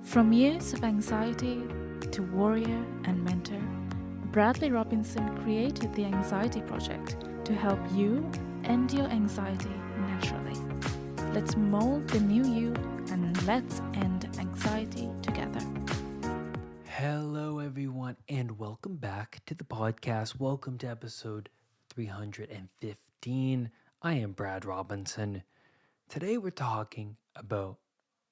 From years of anxiety to warrior and mentor, Bradley Robinson created the Anxiety Project to help you end your anxiety naturally. Let's mold the new you and let's end anxiety together. Hello, everyone, and welcome back to the podcast. Welcome to episode 315. I am Brad Robinson. Today, we're talking about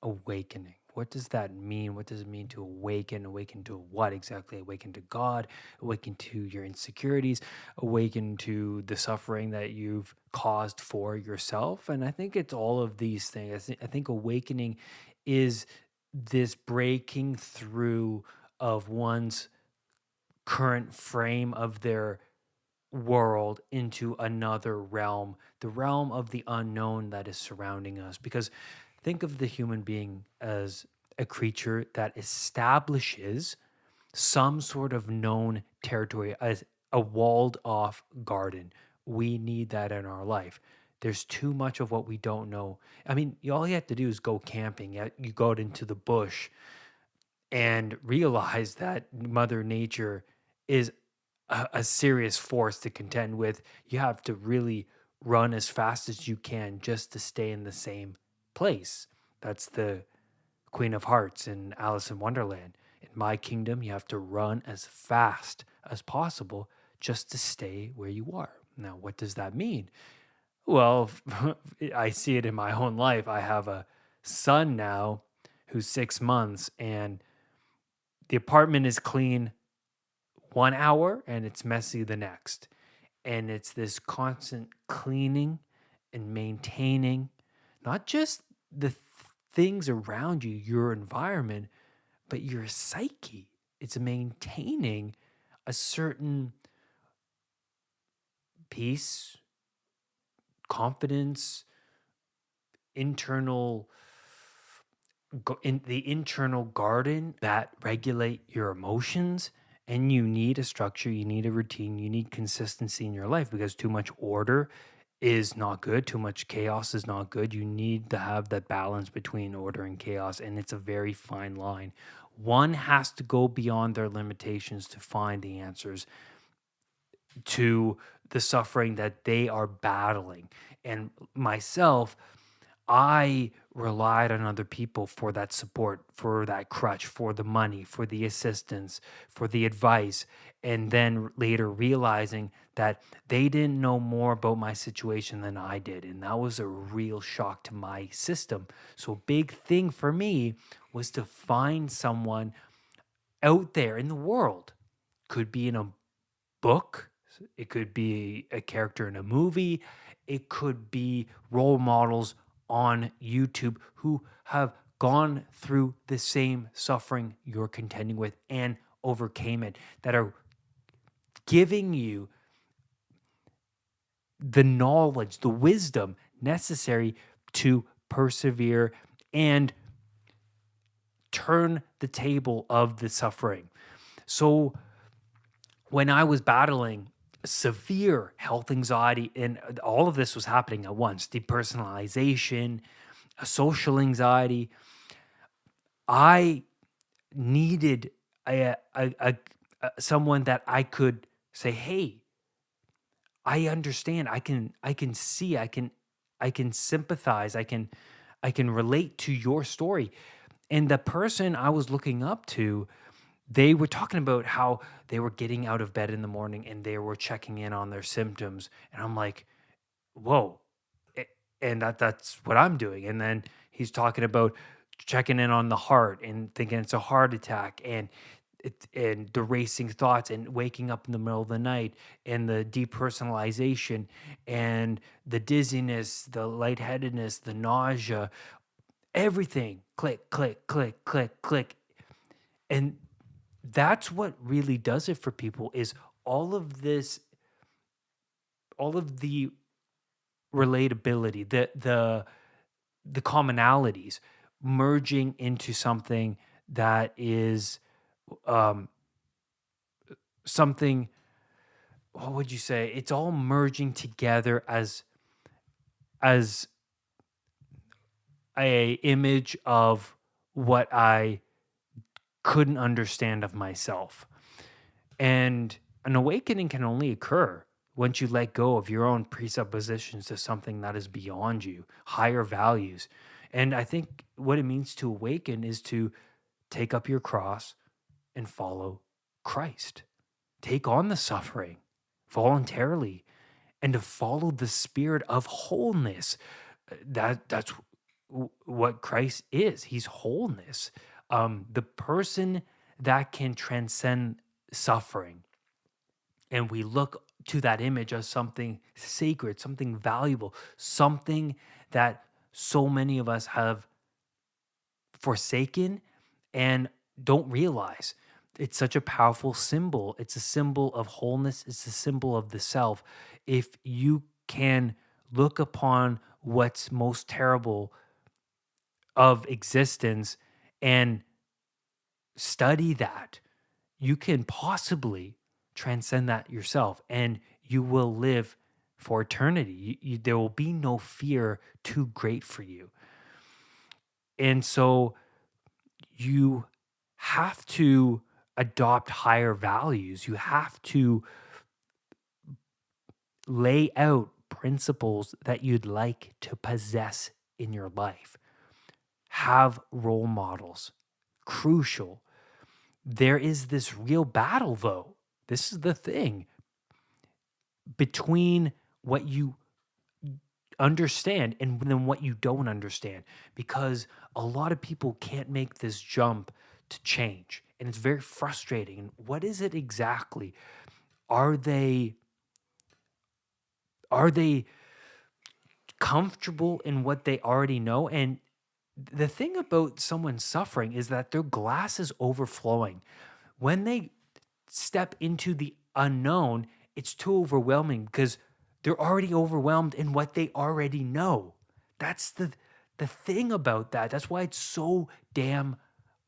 awakening. What does that mean? What does it mean to awaken? Awaken to what exactly? Awaken to God, awaken to your insecurities, awaken to the suffering that you've caused for yourself. And I think it's all of these things. I think awakening is this breaking through of one's current frame of their world into another realm, the realm of the unknown that is surrounding us. Because think of the human being as a creature that establishes some sort of known territory as a walled off garden. We need that in our life. There's too much of what we don't know. I mean, all you have to do is go camping. You go out into the bush and realize that Mother Nature is a serious force to contend with. You have to really run as fast as you can just to stay in the same place. That's the Queen of Hearts in Alice in Wonderland. In my kingdom, you have to run as fast as possible just to stay where you are. Now, what does that mean? Well, I see it in my own life. I have a son now who's 6 months, and the apartment is clean 1 hour and it's messy the next. And it's this constant cleaning and maintaining, not just the things around you, your environment, but your psyche. It's maintaining a certain peace, confidence, internal in the internal garden that regulate your emotions. And you need a structure, you need a routine, you need consistency in your life, because too much order is not good, too much chaos is not good. You need to have that balance between order and chaos, and it's a very fine line. One has to go beyond their limitations to find the answers to the suffering that they are battling. And myself, I relied on other people for that support, for that crutch, for the money, for the assistance, for the advice. And then later realizing that they didn't know more about my situation than I did. And that was a real shock to my system. So, a big thing for me was to find someone out there in the world. Could be in a book, it could be a character in a movie, it could be role models on YouTube who have gone through the same suffering you're contending with and overcame it, that are giving you the knowledge, the wisdom necessary to persevere and turn the table of the suffering. So, when I was battling severe health anxiety, and all of this was happening at once, depersonalization, social anxiety, I needed someone that I could say, "Hey, I understand. I can see. I can sympathize. I can relate to your story." And the person I was looking up to, they were talking about how they were getting out of bed in the morning and they were checking in on their symptoms. And I'm like, whoa. A- And that's what I'm doing. And then he's talking about checking in on the heart and thinking it's a heart attack, and the racing thoughts and waking up in the middle of the night, and the depersonalization and the dizziness, the lightheadedness, the nausea, everything. Click, click, click, click, click. And that's what really does it for people, is all of this, all of the relatability, the commonalities merging into something that is um something, what would you say, it's all merging together as a image of what I couldn't understand of myself. And an awakening can only occur once you let go of your own presuppositions to something that is beyond you, higher values. And I think what it means to awaken is to take up your cross and follow Christ. Take on the suffering voluntarily and to follow the spirit of wholeness. That's what Christ is. He's wholeness. The person that can transcend suffering, and we look to that image as something sacred, something valuable, something that so many of us have forsaken and don't realize. It's such a powerful symbol. It's a symbol of wholeness, it's a symbol of the self. If you can look upon what's most terrible of existence and study that, you can possibly transcend that yourself and you will live for eternity. There will be no fear too great for you. And so you have to adopt higher values. You have to lay out principles that you'd like to possess in your life. Have role models. Crucial. There is this real battle, though. This is the thing between what you understand and then what you don't understand, because a lot of people can't make this jump to change, and it's very frustrating. And what is it exactly? Are they are they comfortable in what they already know? And the thing about someone suffering is that their glass is overflowing. When they step into the unknown, it's too overwhelming because they're already overwhelmed in what they already know. That's the thing about that. That's why it's so damn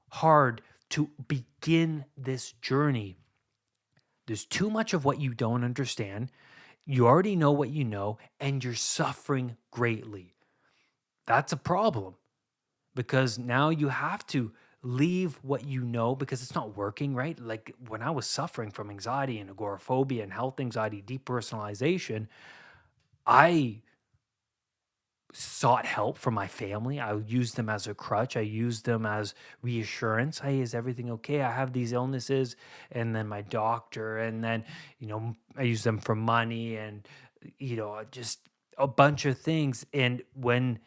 hard to begin this journey. There's too much of what you don't understand. You already know what you know, and you're suffering greatly. That's a problem because now you have to leave what you know because it's not working, right? Like when I was suffering from anxiety and agoraphobia and health anxiety, depersonalization, I sought help from my family. I used them as a crutch. I used them as reassurance. Hey, is everything okay? I have these illnesses. And then my doctor, and then, I use them for money and, just a bunch of things. And when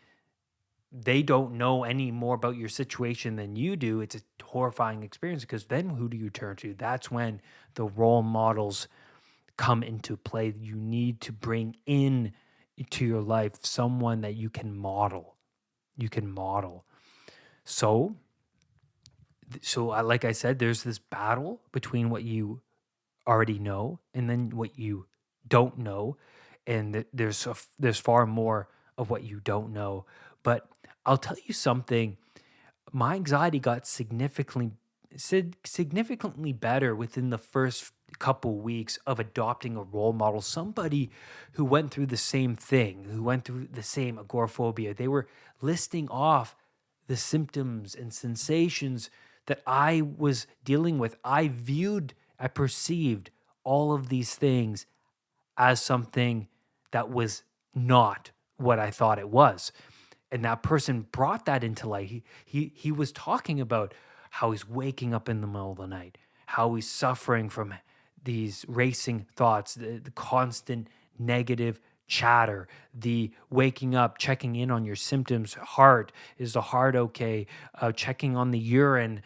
they don't know any more about your situation than you do, it's a horrifying experience because then who do you turn to? That's when the role models come into play. You need to bring in to your life someone that you can model. You can model. So, like I said, there's this battle between what you already know and then what you don't know, and there's far more of what you don't know. But I'll tell you something. My anxiety got significantly better within the first couple weeks of adopting a role model, somebody who went through the same thing, who went through the same agoraphobia. They were listing off the symptoms and sensations that I was dealing with. I perceived all of these things as something that was not what I thought it was. And that person brought that into light. He was talking about how he's waking up in the middle of the night, how he's suffering from these racing thoughts, the constant negative chatter, the waking up, checking in on your symptoms. Heart, is the heart okay? Checking on the urine,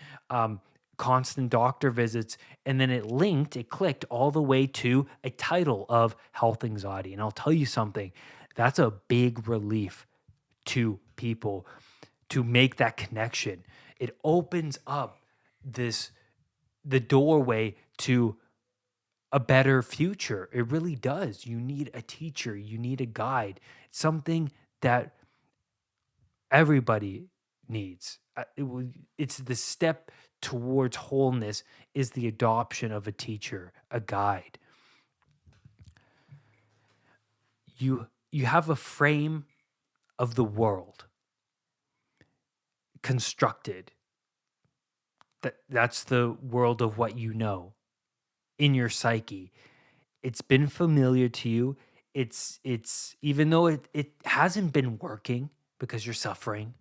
constant doctor visits. And then it clicked all the way to a title of health anxiety. And I'll tell you something, that's a big relief to people to make that connection. It opens up the doorway to a better future. It really does. You need a teacher, you need a guide, something that everybody needs. It's the step towards wholeness is the adoption of a teacher, a guide. You have a frame of the world constructed That's the world of what you know in your psyche. It's been familiar to you. It's even though it hasn't been working because you're suffering.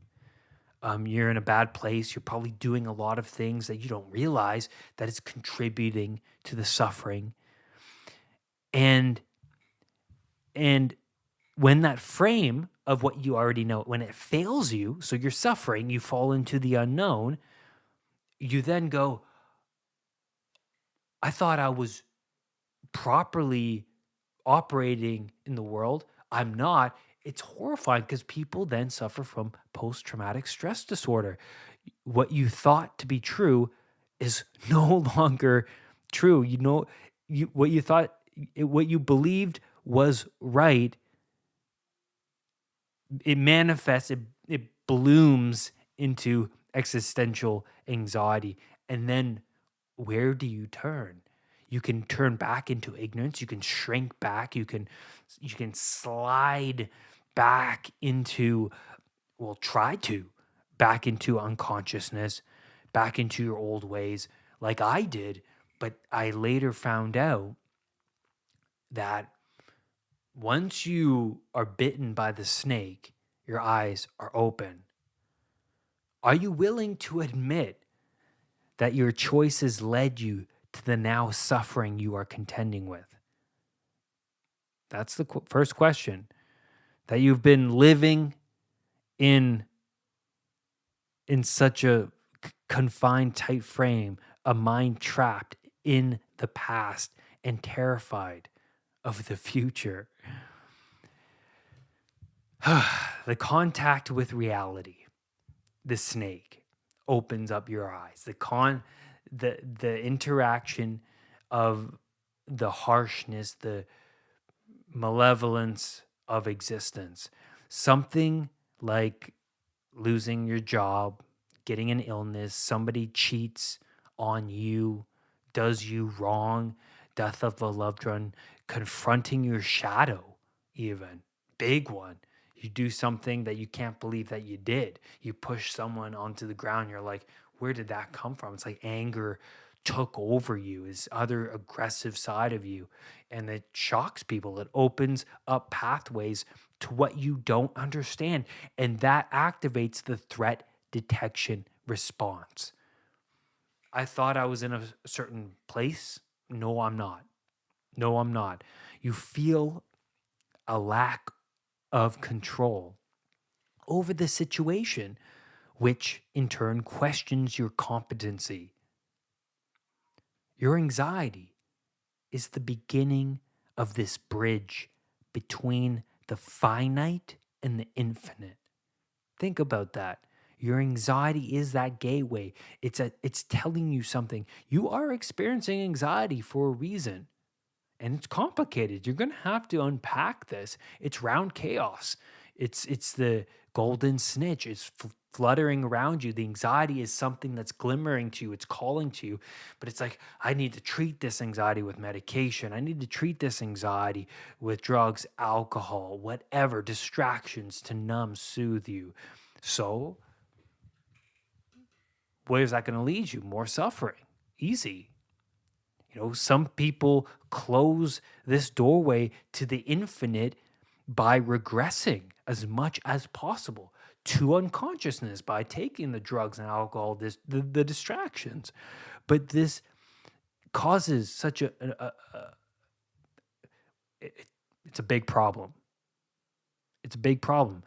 You're in a bad place. You're probably doing a lot of things that you don't realize that is contributing to the suffering. And and when that frame of what you already know, when it fails you, so you're suffering, you fall into the unknown, you then go, I thought I was properly operating in the world. I'm not. It's horrifying because people then suffer from post traumatic stress disorder. What you thought to be true is no longer true. What you thought, what you believed was right, it manifests, it blooms into existential anxiety. And then where do you turn? You can turn back into ignorance, you can shrink back, you can slide back into, well, try to back into unconsciousness, back into your old ways like I did. But I later found out that once you are bitten by the snake, your eyes are open. Are you willing to admit that your choices led you to the now suffering you are contending with? That's the first question. That you've been living in such a confined, tight frame, a mind trapped in the past and terrified of the future. The contact with reality, the snake, opens up your eyes. The interaction of the harshness, the malevolence of existence. Something like losing your job, getting an illness, somebody cheats on you, does you wrong, death of a loved one, confronting your shadow, even big one. You do something that you can't believe that you did. You push someone onto the ground. You're like, where did that come from? It's like anger took over you, is other aggressive side of you. And it shocks people. It opens up pathways to what you don't understand. And that activates the threat detection response. I thought I was in a certain place. No, I'm not. No, I'm not. You feel a lack of control over the situation, which in turn questions your competency. Your anxiety is the beginning of this bridge between the finite and the infinite. Think about that. Your anxiety is that gateway. It's telling you something. You are experiencing anxiety for a reason. And it's complicated. You're going to have to unpack this. It's round chaos. It's the golden snitch. It's fluttering around you. The anxiety is something that's glimmering to you. It's calling to you. But it's like, I need to treat this anxiety with medication. I need to treat this anxiety with drugs, alcohol, whatever, distractions to numb, soothe you. So, where is that going to lead you? More suffering. Easy. Some people close this doorway to the infinite by regressing as much as possible to unconsciousness by taking the drugs and alcohol, the distractions. But this causes such it's a big problem. It's a big problem.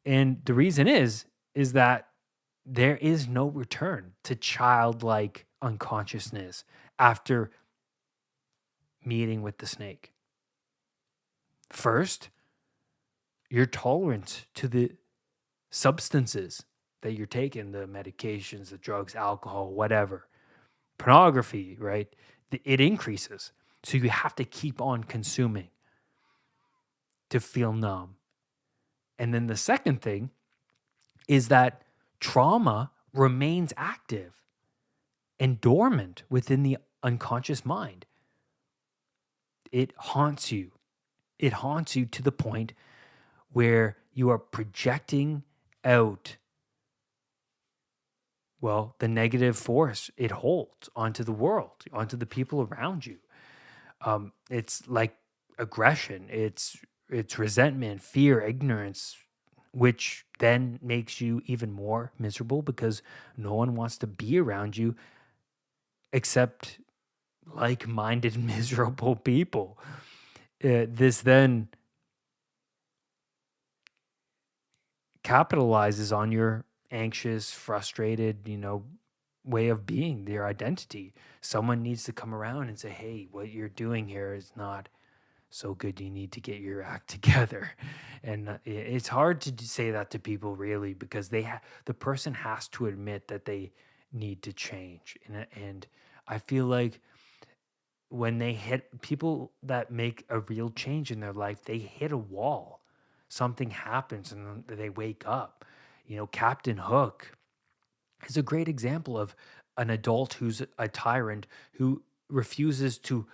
And the reason is that there is no return to childlike unconsciousness after meeting with the snake. First, your tolerance to the substances that you're taking, the medications, the drugs, alcohol, whatever, pornography, right? It increases. So you have to keep on consuming to feel numb. And then the second thing is that trauma remains active and dormant within the unconscious mind. It haunts you. It haunts you to the point where you are projecting out well, the negative force it holds onto the world, onto the people around you. It's like aggression, it's resentment, fear, ignorance, which then makes you even more miserable because no one wants to be around you except like-minded miserable people. This then capitalizes on your anxious, frustrated, way of being, their identity. Someone needs to come around and say, hey, what you're doing here is not so good. You need to get your act together. And it's hard to say that to people really because the person has to admit that they need to change. And I feel like when they hit people that make a real change in their life, they hit a wall. Something happens and then they wake up. Captain Hook is a great example of an adult who's a tyrant who refuses to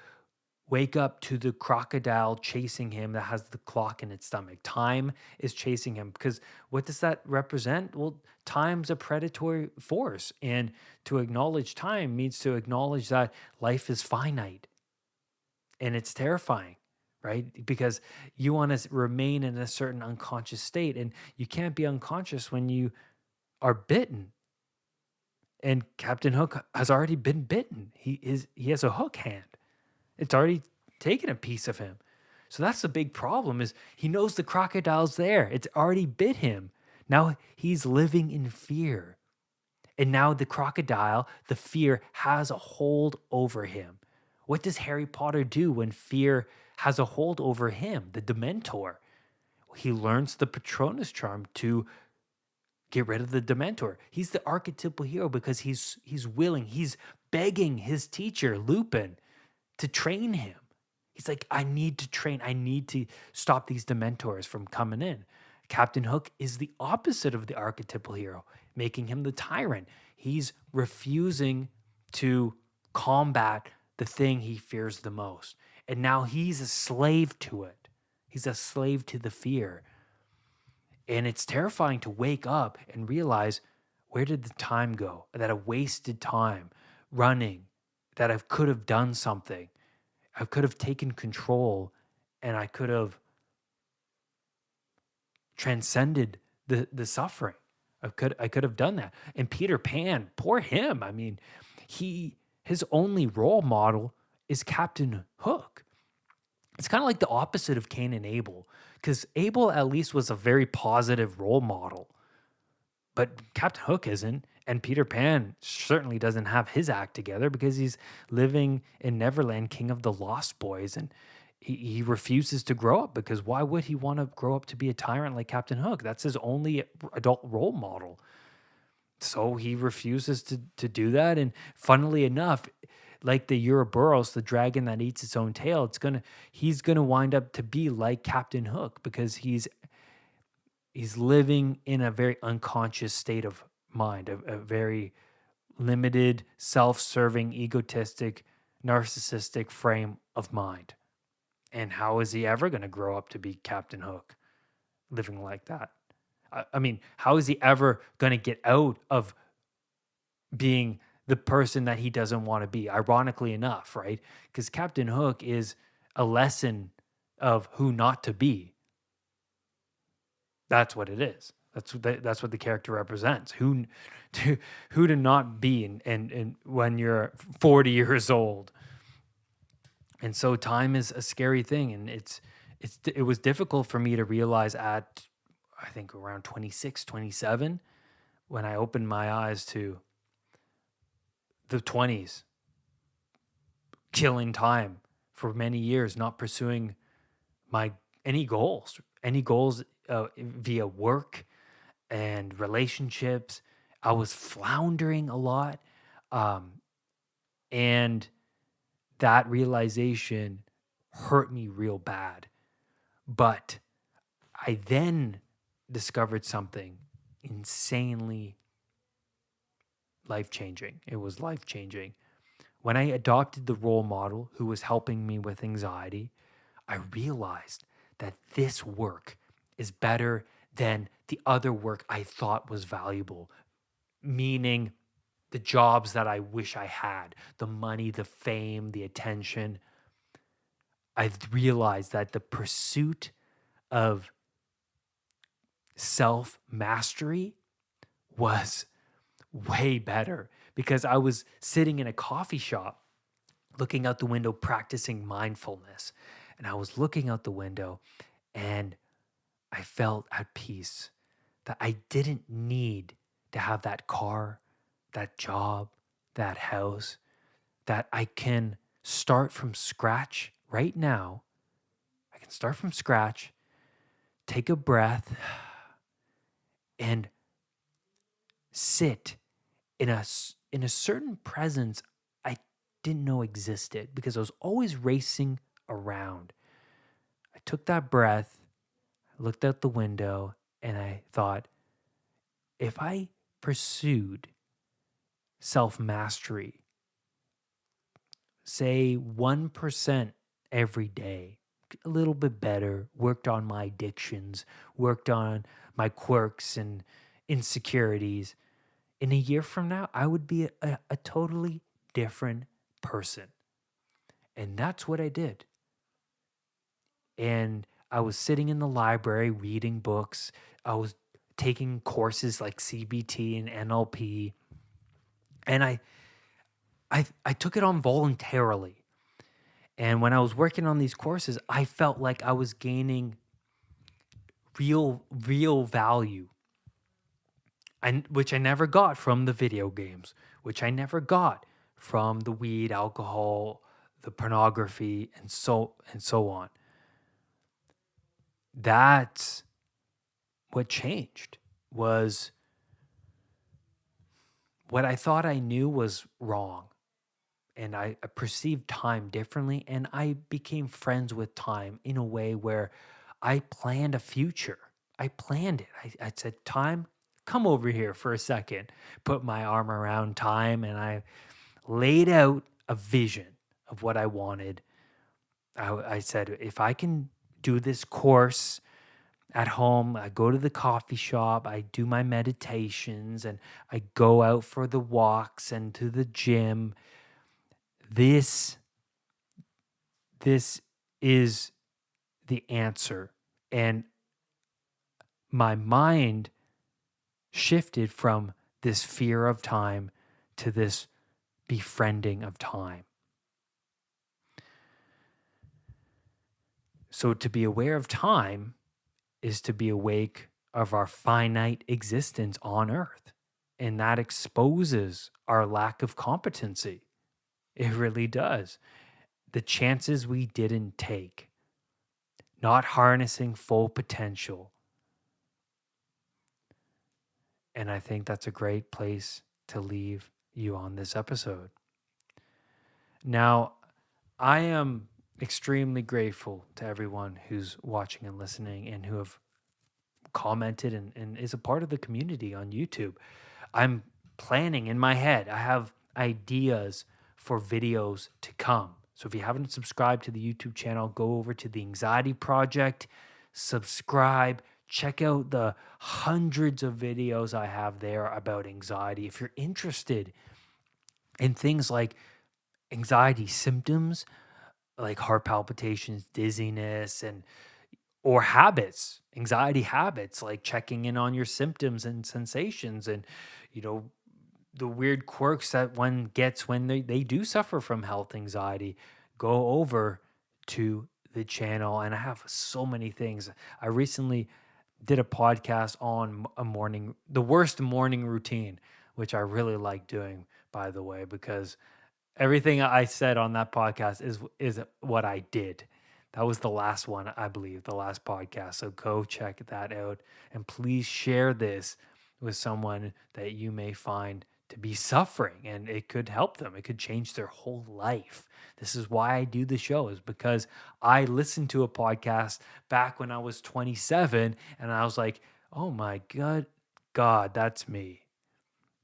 wake up to the crocodile chasing him that has the clock in its stomach. Time is chasing him because what does that represent? Well, time's a predatory force. And to acknowledge time means to acknowledge that life is finite and it's terrifying, right? Because you want to remain in a certain unconscious state and you can't be unconscious when you are bitten. And Captain Hook has already been bitten. He has a hook hand. It's already taken a piece of him. So that's the big problem is he knows the crocodile's there. It's already bit him. Now he's living in fear. And now the crocodile, the fear has a hold over him. What does Harry Potter do when fear has a hold over him, the Dementor? He learns the Patronus charm to get rid of the Dementor. He's the archetypal hero because he's willing, he's begging his teacher, Lupin, to train him. He's like, I need to train. I need to stop these Dementors from coming in. Captain Hook is the opposite of the archetypal hero, making him the tyrant. He's refusing to combat the thing he fears the most. And now he's a slave to it. He's a slave to the fear. And it's terrifying to wake up and realize, where did the time go? That I wasted time running, that I could have done something. I could have taken control and I could have transcended the suffering. I could have done that. And Peter Pan, poor him. I mean, his only role model is Captain Hook. It's kind of like the opposite of Cain and Abel, because Abel at least was a very positive role model, but Captain Hook isn't. And Peter Pan certainly doesn't have his act together because he's living in Neverland, king of the Lost Boys. And he refuses to grow up because why would he want to grow up to be a tyrant like Captain Hook? That's his only adult role model. So he refuses to do that. And funnily enough, like the Ouroboros, the dragon that eats its own tail, he's gonna wind up to be like Captain Hook because he's living in a very unconscious state of mind, a very limited, self-serving, egotistic, narcissistic frame of mind. And how is he ever going to grow up to be Captain Hook living like that? I mean, how is he ever going to get out of being the person that he doesn't want to be? Ironically enough, right? Because Captain Hook is a lesson of who not to be. That's what it is. That's what the character represents. Who to not be, and when you're 40 years old. And so time is a scary thing, and it was difficult for me to realize at, I think, around 26, 27, when I opened my eyes to the 20s, killing time for many years, not pursuing any goals via work and relationships. I was floundering a lot, and that realization hurt me real bad. But I then discovered something insanely life-changing. It was life-changing. When I adopted the role model who was helping me with anxiety, I realized that this work is better than the other work I thought was valuable. Meaning, the jobs that I wish I had, the money, the fame, the attention. I've realized that the pursuit of self mastery was way better, because I was sitting in a coffee shop looking out the window, practicing mindfulness. And I was looking out the window and I felt at peace that I didn't need to have that car, that job, that house, that I can start from scratch right now. I can start from scratch, take a breath, and sit in a certain presence I didn't know existed, because I was always racing around. I took that breath, looked out the window, and I thought, if I pursued self mastery, say 1% every day, a little bit better, worked on my addictions, worked on my quirks and insecurities, in a year from now, I would be a totally different person. And that's what I did. And I was sitting in the library reading books. I was taking courses like CBT and NLP. And I took it on voluntarily. And when I was working on these courses, I felt like I was gaining real value. Which I never got from the video games, which I never got from the weed, alcohol, the pornography, and so on. That's what changed. Was what I thought I knew was wrong. And I perceived time differently, and I became friends with time in a way where I planned a future. I planned it. I said, time, come over here for a second. Put my arm around time, and I laid out a vision of what I wanted. I said, if I can do this course at home, I go to the coffee shop, I do my meditations, and I go out for the walks and to the gym. This is the answer. And my mind shifted from this fear of time to this befriending of time. So to be aware of time is to be awake of our finite existence on earth. And that exposes our lack of competency. It really does. The chances we didn't take, not harnessing full potential. And I think that's a great place to leave you on this episode. Now, I am extremely grateful to everyone who's watching and listening and who have commented and is a part of the community on YouTube. I'm planning in my head. I have ideas for videos to come. So if you haven't subscribed to the YouTube channel, go over to the Anxiety Project, subscribe, check out the hundreds of videos I have there about anxiety. If you're interested in things like anxiety symptoms, like heart palpitations, dizziness, or habits, anxiety habits, like checking in on your symptoms and sensations, and the weird quirks that one gets when they do suffer from health anxiety, go over to the channel. And I have so many things. I recently did a podcast on the worst morning routine, which I really like doing, by the way, because everything I said on that podcast is what I did. That was the last one, I believe, the last podcast. So go check that out. And please share this with someone that you may find to be suffering, and it could help them. It could change their whole life. This is why I do the show, is because I listened to a podcast back when I was 27, and I was like, oh my God, that's me.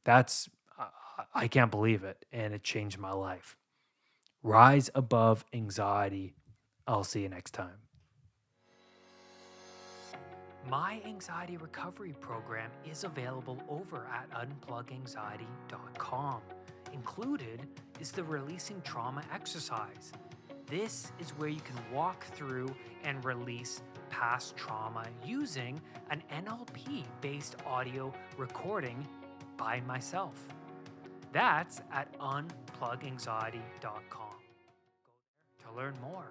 I can't believe it. And it changed my life. Rise above anxiety. I'll see you next time. My anxiety recovery program is available over at unpluganxiety.com. Included is the Releasing Trauma exercise. This is where you can walk through and release past trauma using an NLP-based audio recording by myself. That's at unpluganxiety.com. Go there to learn more.